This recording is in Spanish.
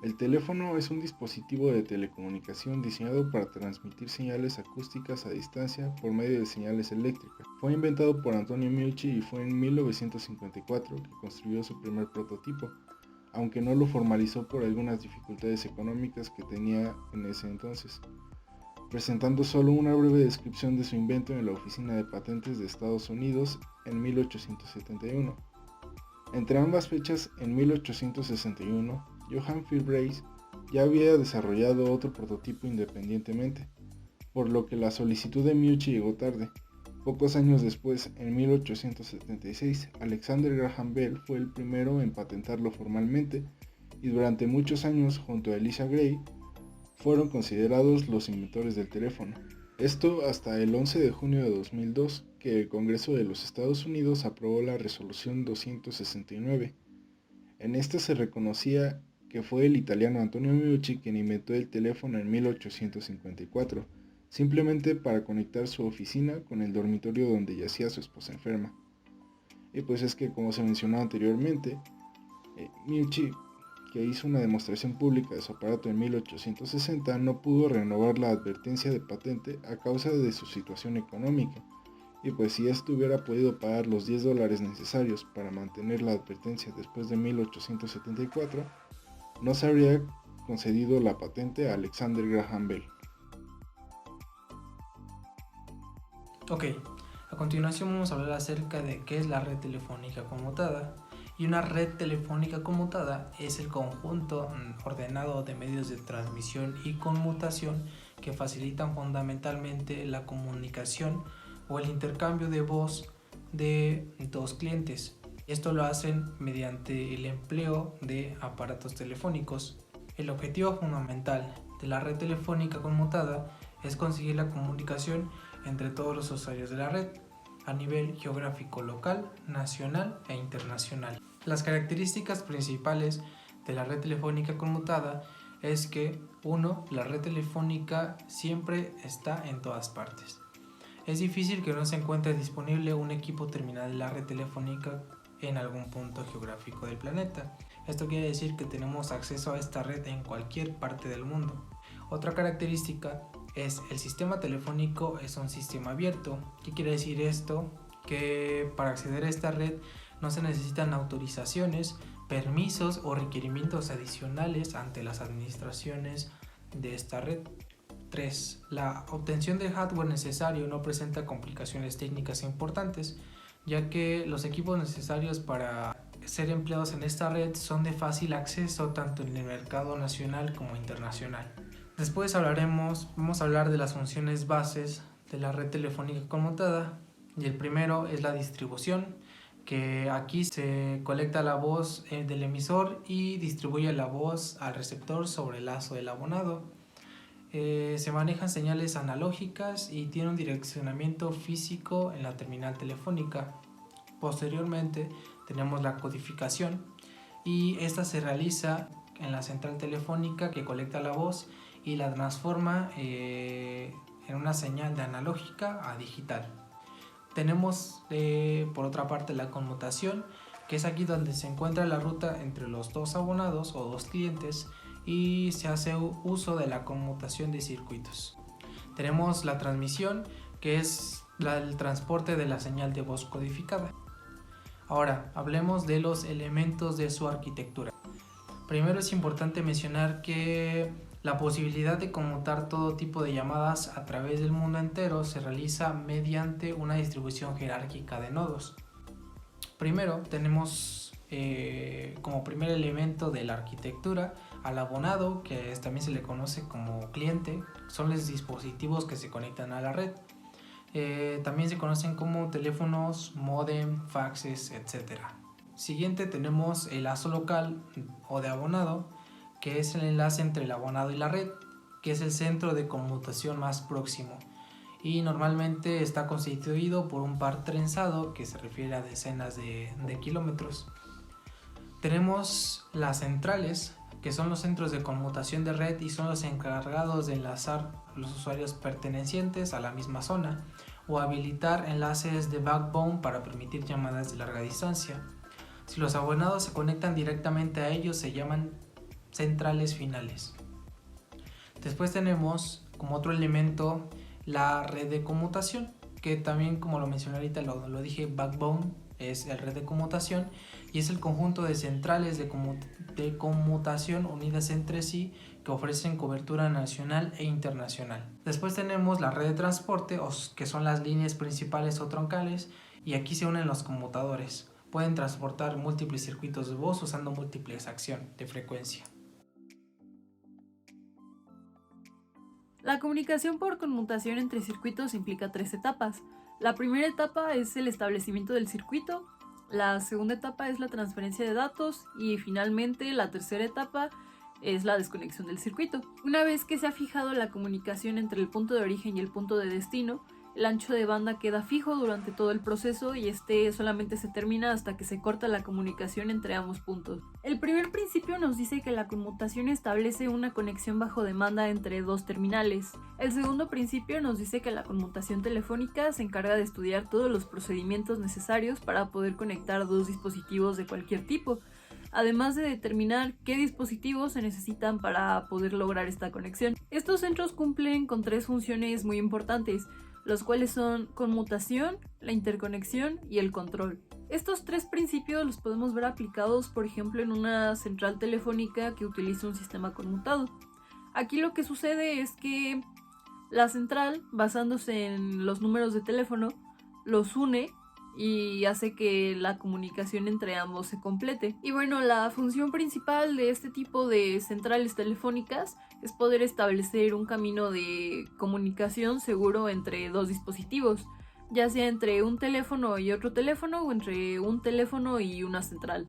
El teléfono es un dispositivo de telecomunicación diseñado para transmitir señales acústicas a distancia por medio de señales eléctricas. Fue inventado por Antonio Meucci y fue en 1954 que construyó su primer prototipo, aunque no lo formalizó por algunas dificultades económicas que tenía en ese entonces, presentando solo una breve descripción de su invento en la Oficina de Patentes de Estados Unidos en 1871. Entre ambas fechas, en 1861, Johann Fairbrace ya había desarrollado otro prototipo independientemente, por lo que la solicitud de Meucci llegó tarde. Pocos años después, en 1876, Alexander Graham Bell fue el primero en patentarlo formalmente, y durante muchos años, junto a Elisha Gray, fueron considerados los inventores del teléfono. Esto hasta el 11 de junio de 2002, que el Congreso de los Estados Unidos aprobó la Resolución 269. En esta se reconocía que fue el italiano Antonio Meucci quien inventó el teléfono en 1854, simplemente para conectar su oficina con el dormitorio donde yacía su esposa enferma. Y pues es que, como se mencionó anteriormente, Meucci, que hizo una demostración pública de su aparato en 1860, no pudo renovar la advertencia de patente a causa de su situación económica. Y pues si esto hubiera podido pagar los $10 necesarios para mantener la advertencia después de 1874, no se habría concedido la patente a Alexander Graham Bell. Ok, a continuación vamos a hablar acerca de qué es la red telefónica conmutada. Y una red telefónica conmutada es el conjunto ordenado de medios de transmisión y conmutación que facilitan fundamentalmente la comunicación o el intercambio de voz de dos clientes. Esto lo hacen mediante el empleo de aparatos telefónicos. El objetivo fundamental de la red telefónica conmutada es conseguir la comunicación entre todos los usuarios de la red a nivel geográfico local, nacional e internacional. Las características principales de la red telefónica conmutada es que 1. La red telefónica siempre está en todas partes. Es difícil que no se encuentre disponible un equipo terminal de la red telefónica en algún punto geográfico del planeta. Esto quiere decir que tenemos acceso a esta red en cualquier parte del mundo. Otra característica es el sistema telefónico es un sistema abierto. ¿Qué quiere decir esto? Que para acceder a esta red no se necesitan autorizaciones, permisos o requerimientos adicionales ante las administraciones de esta red. 3. La obtención del hardware necesario no presenta complicaciones técnicas importantes, ya que los equipos necesarios para ser empleados en esta red son de fácil acceso tanto en el mercado nacional como internacional. Después vamos a hablar de las funciones bases de la red telefónica conmutada, y el primero es la distribución, que aquí se colecta la voz del emisor y distribuye la voz al receptor sobre el lazo del abonado. Se manejan señales analógicas y tiene un direccionamiento físico en la terminal telefónica. Posteriormente tenemos la codificación, y esta se realiza en la central telefónica que colecta la voz y la transforma en una señal de analógica a digital. Tenemos por otra parte la conmutación, que es aquí donde se encuentra la ruta entre los dos abonados o dos clientes y se hace uso de la conmutación de circuitos. Tenemos la transmisión, que es el transporte de la señal de voz codificada. Ahora, hablemos de los elementos de su arquitectura. Primero es importante mencionar que la posibilidad de conmutar todo tipo de llamadas a través del mundo entero se realiza mediante una distribución jerárquica de nodos. Primero tenemos como primer elemento de la arquitectura al abonado, que también se le conoce como cliente. Son los dispositivos que se conectan a la red. También se conocen como teléfonos, módem, faxes, etc. Siguiente tenemos el lazo local o de abonado, que es el enlace entre el abonado y la red, que es el centro de conmutación más próximo y normalmente está constituido por un par trenzado que se refiere a decenas de kilómetros. Tenemos las centrales, que son los centros de conmutación de red y son los encargados de enlazar los usuarios pertenecientes a la misma zona o habilitar enlaces de backbone para permitir llamadas de larga distancia. Si los abonados se conectan directamente a ellos se llaman centrales finales. Después tenemos como otro elemento la red de conmutación, que también, como lo mencioné ahorita, lo dije, backbone es la red de conmutación y es el conjunto de centrales de conmutación unidas entre sí que ofrecen cobertura nacional e internacional. Después tenemos la red de transporte, que son las líneas principales o troncales, y aquí se unen los conmutadores. Pueden transportar múltiples circuitos de voz usando múltiples acción de frecuencia. La comunicación por conmutación entre circuitos implica 3 etapas. La primera etapa es el establecimiento del circuito, la segunda etapa es la transferencia de datos y finalmente la tercera etapa es la desconexión del circuito. Una vez que se ha fijado la comunicación entre el punto de origen y el punto de destino, el ancho de banda queda fijo durante todo el proceso y este solamente se termina hasta que se corta la comunicación entre ambos puntos. El primer principio nos dice que la conmutación establece una conexión bajo demanda entre dos terminales. El segundo principio nos dice que la conmutación telefónica se encarga de estudiar todos los procedimientos necesarios para poder conectar dos dispositivos de cualquier tipo, además de determinar qué dispositivos se necesitan para poder lograr esta conexión. Estos centros cumplen con 3 funciones muy importantes, los cuales son conmutación, la interconexión y el control. Estos 3 principios los podemos ver aplicados, por ejemplo, en una central telefónica que utiliza un sistema conmutado. Aquí lo que sucede es que la central, basándose en los números de teléfono, los une y hace que la comunicación entre ambos se complete. Y bueno, la función principal de este tipo de centrales telefónicas es poder establecer un camino de comunicación seguro entre dos dispositivos, ya sea entre un teléfono y otro teléfono o entre un teléfono y una central.